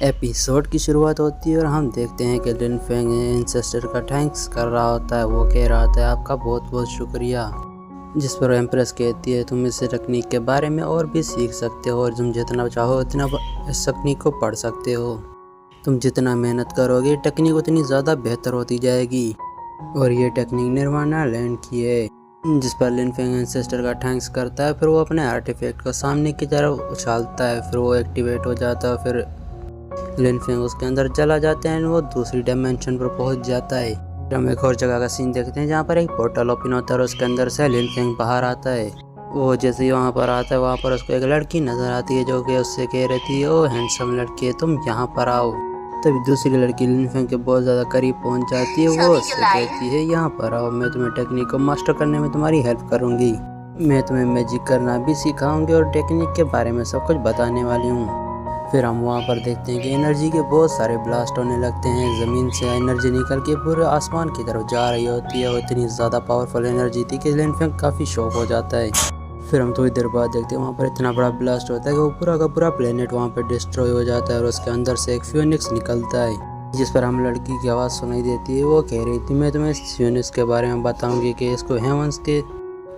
Episode की शुरुआत होती है और हम देखते हैं कि लिन फेंग एंसेस्टर का थैंक्स कर रहा होता है। वो कह रहा होता है आपका बहुत बहुत शुक्रिया। जिस पर एम्प्रेस कहती है तुम इस तकनीक के बारे में और भी सीख सकते हो और तुम जितना चाहो उतना इस तकनीक को पढ़ सकते हो। तुम जितना मेहनत करोगे टेक्निक उतनी ज़्यादा बेहतर होती जाएगी। और ये टेक्निक निर्वाणा लैंड की है। जिस पर लिन फेंग एंसेस्टर का थैंक्स करता है। फिर वो अपने आर्टिफैक्ट को सामने की तरफ उछालता है। फिर वो एक्टिवेट हो जाता है। फिर लिन फेंग उसके अंदर चला जाता है और वो दूसरी डायमेंशन पर पहुंच जाता है। फिर हम एक और जगह का सीन देखते हैं जहाँ पर एक पोर्टल ओपन होता है और उसके अंदर से लिन फेंग बाहर आता है। वो जैसे ही वहाँ पर आता है वहाँ पर उसको एक लड़की नज़र आती है जो कि उससे कह रही थी ओ हैंडसम लड़की तुम यहाँ पर आओ। तभी दूसरी लड़की लिन फेंग के बहुत ज़्यादा करीब पहुँच जाती है। वो उससे कहती है यहाँ पर आओ, मैं तुम्हें टेक्निक को मास्टर करने में तुम्हारी हेल्प करूँगी। मैं तुम्हें मैजिक करना भी सिखाऊंगी और टेक्निक के बारे में सब कुछ बताने वाली हूँ। फिर हम वहाँ पर देखते हैं कि एनर्जी के बहुत सारे ब्लास्ट होने लगते हैं। ज़मीन से एनर्जी निकल के पूरे आसमान की तरफ जा रही होती है और इतनी ज़्यादा पावरफुल एनर्जी थी कि लिन फेंग काफ़ी शॉक हो जाता है। फिर हम थोड़ी देर बाद देखते हैं वहाँ पर इतना बड़ा ब्लास्ट होता है कि वो पूरा का पूरा प्लेनेट वहाँ पर डिस्ट्रॉय हो जाता है और उसके अंदर से एक फ्यूनिक्स निकलता है। जिस पर हम लड़की की आवाज़ सुनाई देती है। वो कह रही थी मैं तुम्हें इस फ्यूनिक्स के बारे में बताऊँगी कि इसको हेवंस के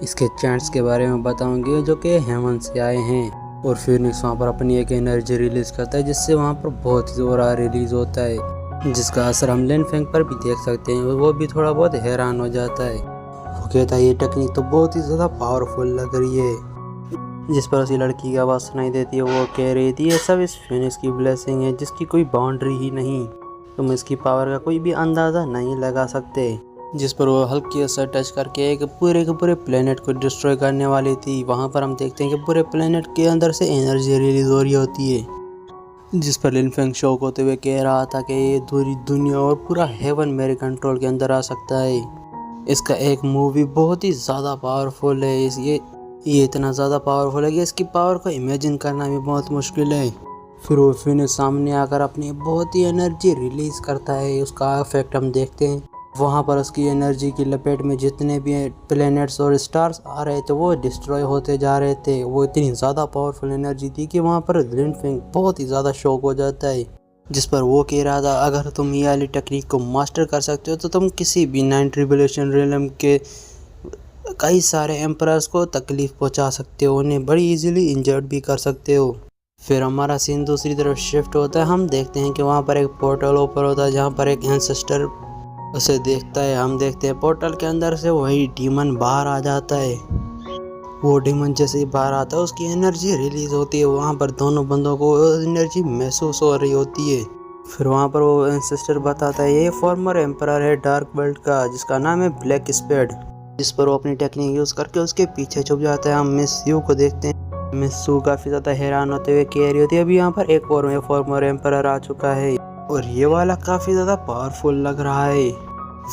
इसके चैंट्स के बारे में बताऊँगी जो कि हेवंस से आए हैं। और फिनिक्स वहाँ पर अपनी एक एनर्जी रिलीज़ करता है जिससे वहाँ पर बहुत ज़ोरा रिलीज़ होता है, जिसका असर हम लिन फेंग पर भी देख सकते हैं। वो भी थोड़ा बहुत हैरान हो जाता है। वो कहता है ये टेक्निक तो बहुत ही ज़्यादा पावरफुल लग रही है। जिस पर उसी लड़की की आवाज़ सुनाई देती है। वो कह रही थी ये सब इस फिनिक्स की ब्लेसिंग है जिसकी कोई बाउंड्री ही नहीं, तुम इसकी पावर का कोई भी अंदाज़ा नहीं लगा सकते। जिस पर वो हल्की सा टच करके एक पूरे के पूरे प्लेनेट को डिस्ट्रॉय करने वाली थी। वहाँ पर हम देखते हैं कि पूरे प्लेनेट के अंदर से एनर्जी रिलीज हो रही होती है। जिस पर लिन फेंग शॉक होते हुए कह रहा था कि ये पूरी दुनिया और पूरा हेवन मेरे कंट्रोल के अंदर आ सकता है। इसका एक मूव भी बहुत ही ज़्यादा पावरफुल है। ये इतना ज़्यादा पावरफुल है कि इसकी पावर को इमेजिन करना भी बहुत मुश्किल है। फिर वो फिनिक्स सामने आकर अपनी बहुत ही एनर्जी रिलीज़ करता है। उसका इफेक्ट हम देखते हैं। वहाँ पर उसकी एनर्जी की लपेट में जितने भी प्लैनेट्स और स्टार्स आ रहे थे वो डिस्ट्रॉय होते जा रहे थे। वो इतनी ज़्यादा पावरफुल एनर्जी थी कि वहाँ पर लिन फेंग बहुत ही ज़्यादा शॉक हो जाता है। जिस पर वो कह रहा था अगर तुम ये वाली टेक्निक को मास्टर कर सकते हो तो तुम किसी भी 9 ट्रिबुलेशन रियलम के कई सारे एम्परर्स को तकलीफ़ पहुँचा सकते हो, उन्हें बड़ी ईजिली इंजर्ड भी कर सकते हो। फिर हमारा सीन दूसरी तरफ शिफ्ट होता है। हम देखते हैं कि वहाँ पर एक पोर्टल ओपन होता है जहाँ पर एक एंसेस्टर उसे देखता है। हम देखते हैं पोर्टल के अंदर से वही डीमन बाहर आ जाता है। वो डीमन जैसे ही बाहर आता है उसकी एनर्जी रिलीज होती है। वहाँ पर दोनों बंदों को एनर्जी महसूस हो रही होती है। फिर वहाँ पर वो एंसेस्टर बताता है ये फॉर्मर एम्परर है डार्क बेल्ट का जिसका नाम है ब्लैक स्पेड। जिस पर वो अपनी टेक्निक यूज़ करके उसके पीछे छुप जाता है। हम मिस यू को देखते हैं। मिस यू काफ़ी ज़्यादा हैरान होते हुए कह रही होती है अभी यहाँ पर एक और फॉर्मर एम्परर आ चुका है और ये वाला काफ़ी ज़्यादा पावरफुल लग रहा है।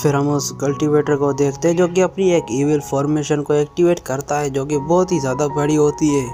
फिर हम उस कल्टीवेटर को देखते हैं जो कि अपनी एक इविल फॉर्मेशन को एक्टिवेट करता है जो कि बहुत ही ज़्यादा बड़ी होती है।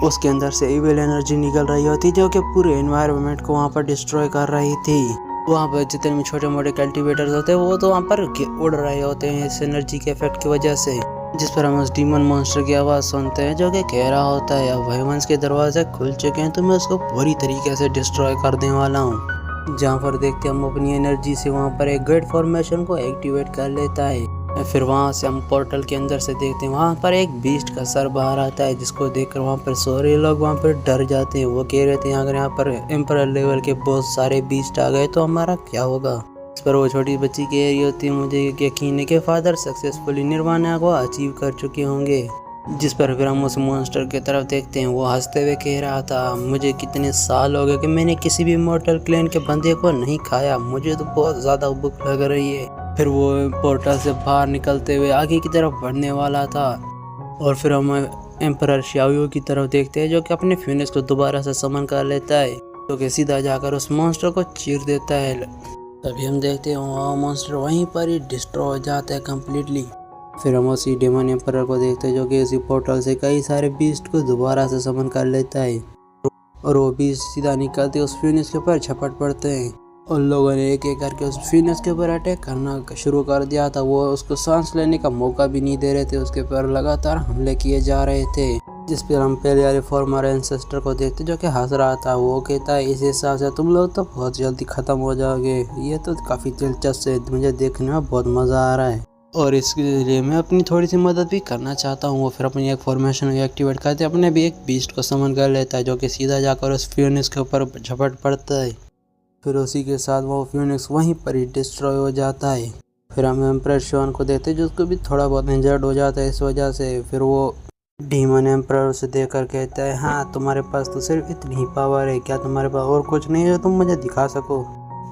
उसके अंदर से इविल एनर्जी निकल रही होती है जो कि पूरे एनवायरनमेंट को वहाँ पर डिस्ट्रॉय कर रही थी। वहाँ पर जितने भी छोटे मोटे कल्टीवेटर्स होते हैं वो तो वहाँ पर उड़ रहे होते हैं इस एनर्जी के इफेक्ट की वजह से। जिस पर हम उस डीमन मॉन्स्टर की आवाज़ सुनते हैं जो कि कह रहा होता है अब हेवंस के दरवाजे खुल चुके हैं तो मैं उसको पूरी तरीके से डिस्ट्रॉय करने वाला हूँ। जहाँ पर देखते हैं हम अपनी एनर्जी से वहाँ पर एक ग्रेट फॉर्मेशन को एक्टिवेट कर लेता है। फिर वहाँ से हम पोर्टल के अंदर से देखते हैं वहाँ पर एक बीस्ट का सर बाहर आता है जिसको देखकर वहाँ पर सारे लोग वहाँ पर डर जाते हैं। वो कह रहे थे अगर यहाँ पर एम्परर लेवल के बहुत सारे बीस्ट आ गए तो हमारा क्या होगा। इस पर वो छोटी बच्ची कह रही होती है मुझे यकीन है कि फादर सक्सेसफुली निर्वाणा को अचीव कर चुके होंगे। जिस पर फिर हम उस मॉन्स्टर की तरफ देखते हैं। वो हंसते हुए कह रहा था मुझे कितने साल हो गए कि मैंने किसी भी मॉर्टल क्लैन के बंदे को नहीं खाया, मुझे तो बहुत ज़्यादा भूख लग रही है। फिर वो पोर्टल से बाहर निकलते हुए आगे की तरफ बढ़ने वाला था और फिर हम एम्परर शाओ की तरफ देखते हैं जो कि अपने फ्यूनिक्स को दोबारा से समन कर लेता है तो कि सीधा जाकर उस मॉन्स्टर को चीर देता है। तभी हम देखते हैं वो मॉन्स्टर वहीं पर ही डिस्ट्रॉय हो जाता है कम्प्लीटली। फिर हम उसी डेमन एम्परर को देखते हैं जो कि इसी पोर्टल से कई सारे बीस्ट को दोबारा से समन कर लेता है और वो बीस्ट सीधा निकलते उस फिनिक्स के ऊपर झपट पड़ते हैं। उन लोगों ने एक एक करके उस फिनिक्स के ऊपर अटैक करना शुरू कर दिया था। वो उसको सांस लेने का मौका भी नहीं दे रहे थे, उसके ऊपर लगातार हमले किए जा रहे थे। जिस पर हम पहले वाले फॉर्मर एंसेस्टर को देखते जो कि हंस रहा था। वो कहता है इस हिसाब से तुम लोग तो बहुत जल्दी ख़त्म हो जाओगे। ये तो काफ़ी दिलचस्प है, मुझे देखने में बहुत मज़ा आ रहा है और इसके लिए मैं अपनी थोड़ी सी मदद भी करना चाहता हूँ। वो फिर अपनी एक फॉर्मेशन एक्टिवेट करते अपने भी एक बीस्ट को समन कर लेता है जो कि सीधा जाकर उस फ्यूनिक्स के ऊपर झपट पड़ता है। फिर उसी के साथ वो फ्यूनिक्स वहीं पर ही डिस्ट्रॉय हो जाता है। फिर हम एम्परर शॉन को देखते हैं जिसको भी थोड़ा बहुत इंजर्ड हो जाता है इस वजह से। फिर वो डीमन एम्परर उसे देखकर कहता है हाँ तुम्हारे पास तो सिर्फ इतनी ही पावर है, क्या तुम्हारे पास और कुछ नहीं है जो तुम मुझे दिखा सको।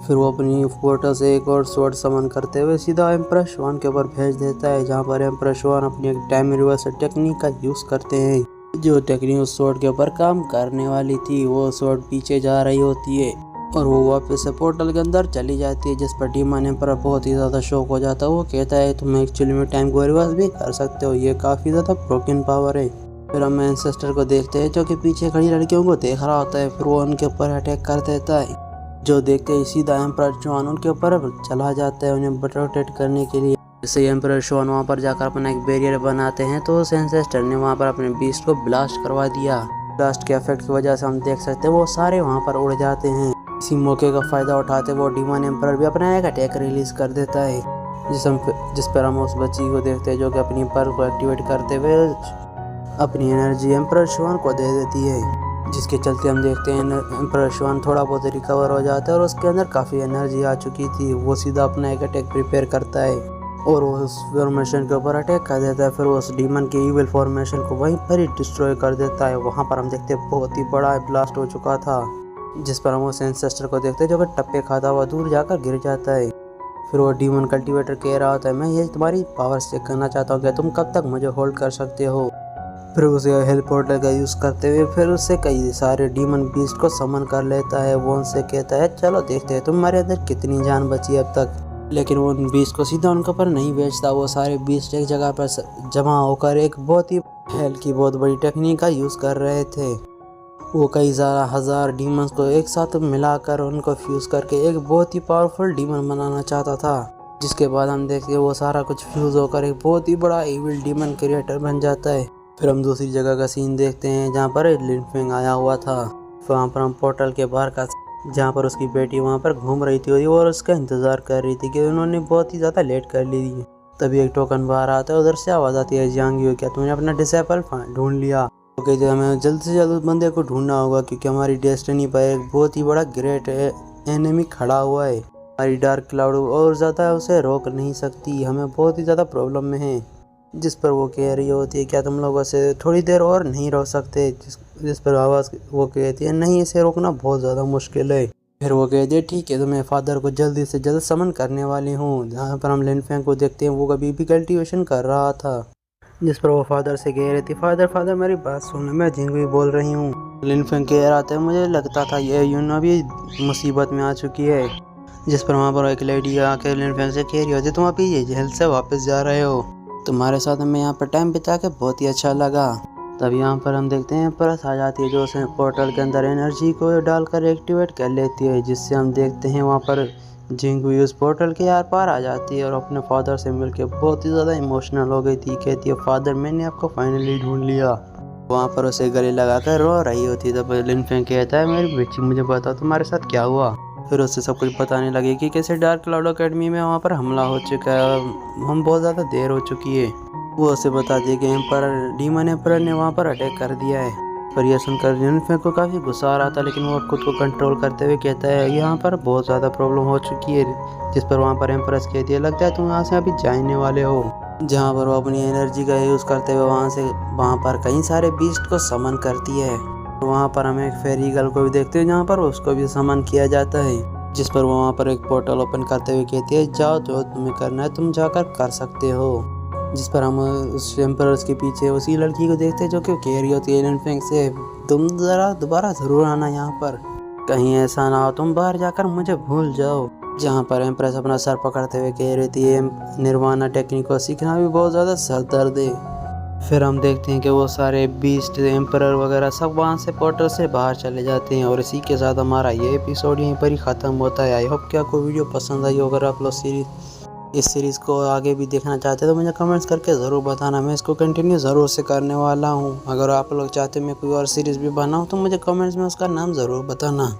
फिर वो अपनी पोर्टल से एक और स्वॉर्ड समन करते हुए सीधा एम्परर शॉन के ऊपर भेज देता है, जहाँ पर एम्परर शॉन अपनी एक टाइम रिवर्सल टेक्निक का यूज़ करते हैं। जो टेक्निक उस स्वॉर्ड के ऊपर काम करने वाली थी, वो स्वॉर्ड पीछे जा रही होती है और वो वापस से पोर्टल के अंदर चली जाती है, जिस पर डीमन एम्परर बहुत ही ज़्यादा शॉक हो जाता है। वो कहता है तुम एक्चुअली में टाइम को रिवर्स भी कर सकते हो, ये काफ़ी ज़्यादा ब्रोकन पावर है। फिर हम एंसेस्टर को देखते हैं जो कि पीछे खड़ी लड़कियों को देख रहा होता है। फिर वो उनके ऊपर अटैक कर देता है, जो देखते ही सीधा एम्परर शॉन उनके ऊपर चला जाता है उन्हें प्रोटेक्ट करने के लिए। जैसे एम्परर शॉन वहाँ पर जाकर अपना एक बैरियर बनाते हैं तो उस एंसेस्टर ने वहाँ पर अपने बीस्ट को ब्लास्ट करवा दिया। ब्लास्ट के इफेक्ट की वजह से हम देख सकते हैं वो सारे वहाँ पर उड़ जाते हैं। इसी मौके का फ़ायदा उठाते वो डीमन एम्परर भी अपना एक अटैक रिलीज़ कर देता है, जिस पर हम उस बच्ची को देखते हैं जो कि अपनी पर्ल को एक्टिवेट करते हुए अपनी एनर्जी एम्परर शॉन को दे देती है, जिसके चलते हम देखते हैं एम्परर शॉन थोड़ा बहुत रिकवर हो जाता है और उसके अंदर काफ़ी एनर्जी आ चुकी थी। वो सीधा अपना एक अटैक प्रिपेयर करता है और वो उस फॉर्मेशन के ऊपर अटैक कर देता है। फिर वो उस डीमन के इविल फॉर्मेशन को वहीं पर ही डिस्ट्रॉय कर देता है। वहाँ पर हम देखते हैं बहुत ही बड़ा ब्लास्ट हो चुका था, जिस पर हम उस एंसेस्टर को देखते हैं जो कि टप्पे खाता हुआ दूर जाकर गिर जाता है। फिर वो डीमन कल्टीवेटर कह रहा होता है मैं ये तुम्हारी पावर चेक करना चाहता हूँ, क्या तुम कब तक मुझे होल्ड कर सकते हो। फिर उसे हेल्प पोर्टल का यूज़ करते हुए फिर उससे कई सारे डीमन बीस्ट को समन कर लेता है। वो उनसे कहता है चलो देखते हैं तुम्हारे अंदर कितनी जान बची अब तक। लेकिन वो उन बीस्ट को सीधा उनके ऊपर नहीं भेजता। वो सारे बीस्ट एक जगह पर जमा होकर एक बहुत ही हेल की बहुत बड़ी टेक्निक का यूज़ कर रहे थे। वो कई सारा हज़ार डीमंस को एक साथ मिलाकर उनको फ्यूज़ करके एक बहुत ही पावरफुल डीमन बनाना चाहता था, जिसके बाद हम देखते हैं वो सारा कुछ फ्यूज़ होकर एक बहुत ही बड़ा इविल डीमन क्रिएटर बन जाता है। फिर हम दूसरी जगह का सीन देखते हैं जहाँ पर लिन फेंग आया हुआ था। वहाँ पर हम पोर्टल के बाहर का जहाँ पर उसकी बेटी वहाँ पर घूम रही थी और उसका इंतज़ार कर रही थी कि उन्होंने बहुत ही ज़्यादा लेट कर ली थी। तभी एक टोकन बाहर आता है, उधर से आवाज़ आती है जियांग क्या तुमने अपना डिसेबल ढूंढ लिया। तो कहते हमें जल्द से जल्द बंदे को ढूंढना होगा क्योंकि हमारी डेस्टिनी पर एक बहुत ही बड़ा ग्रेट एनिमी खड़ा हुआ है। हमारी डार्क क्लाउड और ज़्यादा उसे रोक नहीं सकती, हमें बहुत ही ज़्यादा प्रॉब्लम में है। जिस पर वो कह रही होती है क्या तुम लोग उसे थोड़ी देर और नहीं रोक सकते। जिस पर आवाज़ वो कहती है नहीं इसे रोकना बहुत ज़्यादा मुश्किल है। फिर वो कहती है ठीक है तो मैं फादर को जल्दी से जल्द समन करने वाली हूँ। जहाँ पर हम लिन फेंग को देखते हैं वो कभी भी कल्टीवेशन कर रहा था, जिस पर वो फादर से कह रही थी फादर मेरी बात सुन, मैं जिंगवी बोल रही हूँ। लिन फेंग कह रहा था मुझे लगता था ये यून अभी मुसीबत में आ चुकी है। जिस पर वहाँ पर एक लेडी आकर लिन फेंग से कह रही होती तुम अभी ये जेल से वापस जा रहे हो, तुम्हारे साथ हमें यहाँ पर टाइम बिता के बहुत ही अच्छा लगा। तब यहाँ पर हम देखते हैं परस आ जाती है जो उसे पोर्टल के अंदर एनर्जी को डालकर एक्टिवेट कर लेती है, जिससे हम देखते हैं वहाँ पर जिंगवी उस पोर्टल के यार पार आ जाती है और अपने फादर से मिलकर बहुत ही ज़्यादा इमोशनल हो गई थी। कहती है फादर मैंने आपको फाइनली ढूंढ लिया। वहाँ पर उसे गले लगाकर रो रही होती है। तब लिन फेंग कहता है मेरी बेटी मुझे बताओ तुम्हारे साथ क्या हुआ। फिर उससे सब कुछ बताने लगे कि कैसे डार्क क्लाउड अकेडमी में वहाँ पर हमला हो चुका है, हम बहुत ज़्यादा देर हो चुकी है। वो उसे बता दिया कि डीमन एम्परर ने वहाँ पर अटैक कर दिया है। पर यह सुनकर लिन फेंग को काफ़ी गुस्सा आ रहा था, लेकिन वो खुद को कंट्रोल करते हुए कहता है यहाँ पर बहुत ज़्यादा प्रॉब्लम हो चुकी है। जिस पर वहाँ पर एम्परस कहती है लगता है तुम यहाँ से अभी जाने वाले हो। जहाँ पर वो अपनी एनर्जी का यूज़ करते हुए वहाँ पर कई सारे बीस्ट को समन करती है। वहाँ पर हम एक फेरी गर्ल को भी देखते हैं जहाँ पर उसको भी समन किया जाता है, जिस पर वो वहाँ पर एक पोर्टल ओपन करते हुए कहती है जाओ जो तुम्हें करना है तुम जाकर कर सकते हो। जिस पर हम उस एम्परर्स के पीछे उसी लड़की को देखते हैं जो कि कह रही होती है लिन फेंग से तुम ज़रा दोबारा ज़रूर आना यहाँ पर, कहीं ऐसा ना हो तुम बाहर जाकर मुझे भूल जाओ। जहाँ पर एम्प्रेस अपना सर पकड़ते हुए कह रही थी निर्वाणा टेक्निक को सीखना भी बहुत ज़्यादा सर दर्द है। फिर हम देखते हैं कि वो सारे बीस्ट एम्परर वगैरह सब वहाँ से पोर्टल से बाहर चले जाते हैं और इसी के साथ हमारा ये एपिसोड यहीं पर ही ख़त्म होता है। आई होप कि आपको वीडियो पसंद आई। अगर आप लोग सीरीज इस सीरीज़ को आगे भी देखना चाहते हो तो मुझे कमेंट्स करके ज़रूर बताना, मैं इसको कंटिन्यू ज़रूर से करने वाला हूँ। अगर आप लोग चाहते मैं कोई और सीरीज़ भी बनाऊँ तो मुझे कमेंट्स में उसका नाम ज़रूर बताना।